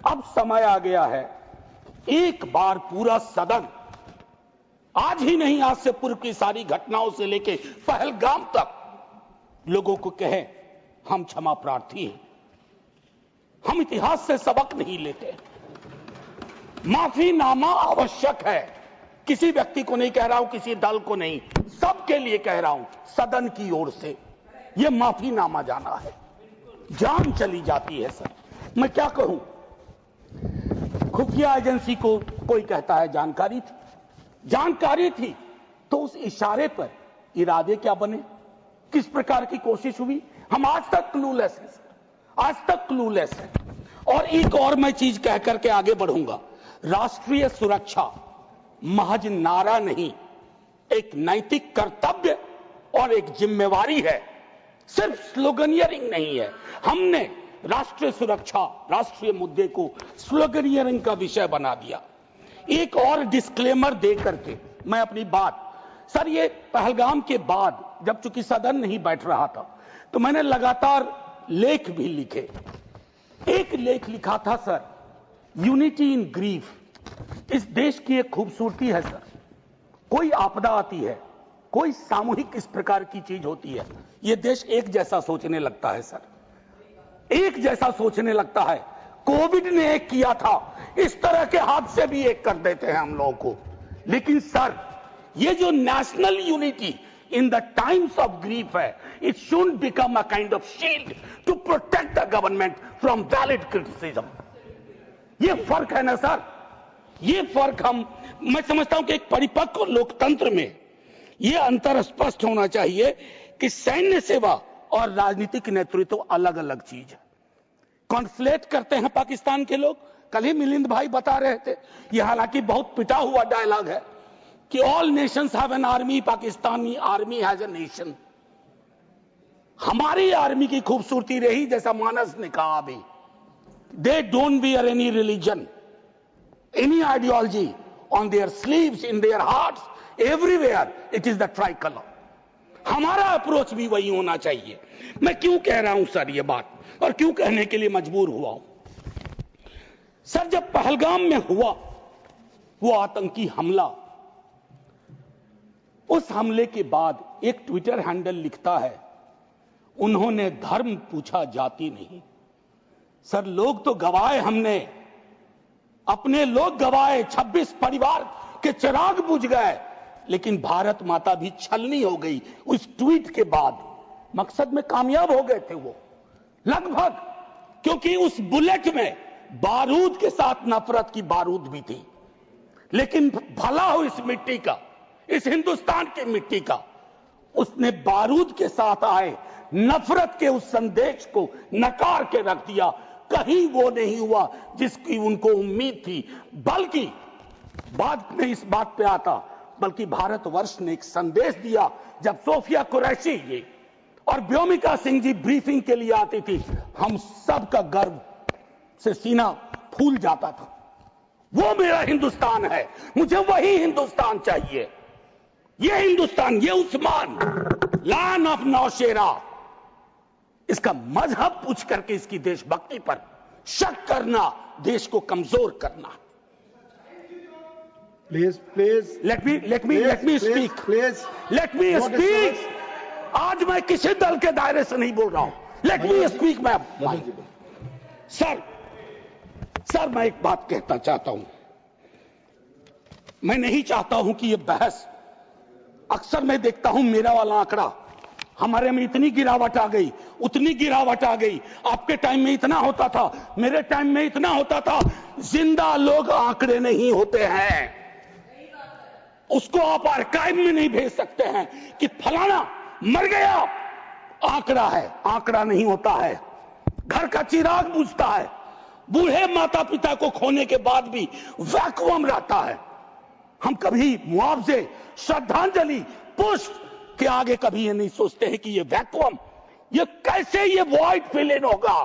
अब समय आ गया है, एक बार पूरा सदन, आज ही नहीं आज से पूर्व की सारी घटनाओं से लेके पहलगाम तक लोगों को कहे हम क्षमा प्रार्थी हैं, हम इतिहास से सबक नहीं लेते। माफीनामा आवश्यक है, किसी व्यक्ति को नहीं कह रहा हूं, किसी दल को नहीं, सबके लिए कह रहा हूं, सदन की ओर से यह माफीनामा जाना है। जान चली जाती है सर, मैं क्या कहूं। खुफिया एजेंसी को कोई कहता है जानकारी थी, तो उस इशारे पर इरादे क्या बने, किस प्रकार की कोशिश हुई, हम आज तक क्लूलेस हैं सर, आज तक क्लूलेस हैं। और एक और मैं चीज कह करके आगे बढ़ूंगा, राष्ट्रीय सुरक्षा महज नारा नहीं, एक नैतिक कर्तव्य और एक जिम्मेवारी है, सिर्फ स्लोगनियरिंग नहीं है। हमने राष्ट्रीय सुरक्षा, राष्ट्रीय मुद्दे को स्लोगनियरिंग का विषय बना दिया। एक और डिस्क्लेमर दे करके मैं अपनी बात, सर ये पहलगाम के बाद जब चूंकि सदन नहीं बैठ रहा था तो मैंने लगातार लेख भी लिखे। एक लेख लिखा था सर, यूनिटी इन ग्रीफ। इस देश की एक खूबसूरती है सर, कोई आपदा आती है, कोई सामूहिक इस प्रकार की चीज होती है, यह देश एक जैसा सोचने लगता है सर, एक जैसा सोचने लगता है। कोविड ने एक किया था, इस तरह के हादसे भी एक कर देते हैं हम लोगों को। लेकिन सर ये जो national unity in the times of grief है, it should become a kind of shield to protect the government from valid criticism. ये फर्क है ना सर, ये फर्क मैं समझता हूं कि एक परिपक्व लोकतंत्र में यह अंतर स्पष्ट होना चाहिए कि सैन्य सेवा और राजनीतिक नेतृत्व अलग अलग चीज है। कॉन्फ्लेट करते हैं पाकिस्तान के लोग, कल ही मिलिंद भाई बता रहे थे, यह हालांकि बहुत पिटा हुआ डायलॉग है कि all Nations have an army, Pakistani army has a nation. हमारी आर्मी की खूबसूरती रही, जैसा मानस ने कहा अभी, they don't wear any religion, any ideology on their sleeves, in their hearts, everywhere it is the tricolour. हमारा अप्रोच भी वही होना चाहिए। मैं क्यों कह रहा हूं सर ये बात, और क्यों कहने के लिए मजबूर हुआ हूं सर, जब पहलगाम में हुआ वो आतंकी हमला, उस हमले के बाद एक ट्विटर हैंडल लिखता है, उन्होंने धर्म पूछा जाति नहीं। सर लोग तो गवाए, हमने अपने लोग गवाए, 26 परिवार के चिराग बुझ गए, लेकिन भारत माता भी छलनी हो गई उस ट्वीट के बाद। मकसद में कामयाब हो गए थे वो लगभग, क्योंकि उस बुलेट में बारूद के साथ नफरत की बारूद भी थी। लेकिन भला हो इस मिट्टी का, इस हिंदुस्तान की मिट्टी का, उसने बारूद के साथ आए नफरत के उस संदेश को नकार के रख दिया। कहीं वो नहीं हुआ जिसकी उनको उम्मीद थी, बल्कि बाद में इस बात पे आता, बल्कि भारतवर्ष ने एक संदेश दिया। जब सोफिया कुरैशी जी और व्योमिका सिंह जी ब्रीफिंग के लिए आती थी, हम सब का गर्व से सीना फूल जाता था। वो मेरा हिंदुस्तान है, मुझे वही हिंदुस्तान चाहिए। ये हिंदुस्तान, ये उस्मान, लैंड ऑफ नौशेरा, इसका मजहब पूछ करके इसकी देशभक्ति पर शक करना देश को कमजोर करना। Please let me speak. आज मैं किसी दल के दायरे से नहीं बोल रहा हूं, लेट मी स्पीक। सर मैं एक बात कहना चाहता हूं, मैं नहीं चाहता हूं कि यह बहस, अक्सर मैं देखता हूं मेरा वाला आंकड़ा, हमारे में इतनी गिरावट आ गई, उतनी गिरावट आ गई, आपके टाइम में इतना होता था, मेरे टाइम में इतना होता था। जिंदा लोग आंकड़े नहीं होते हैं, उसको आप आर्काइव में नहीं भेज सकते हैं कि फलाना मर गया, आंकड़ा है, आंकड़ा नहीं होता है। घर का चिराग बुझता है, बूढ़े माता पिता को खोने के बाद भी वैक्यूम रहता है। हम कभी मुआवजे, श्रद्धांजलि, पुष्प के आगे कभी ये नहीं सोचते हैं कि ये वैक्यूम, ये कैसे ये वॉइड फिल इन होगा।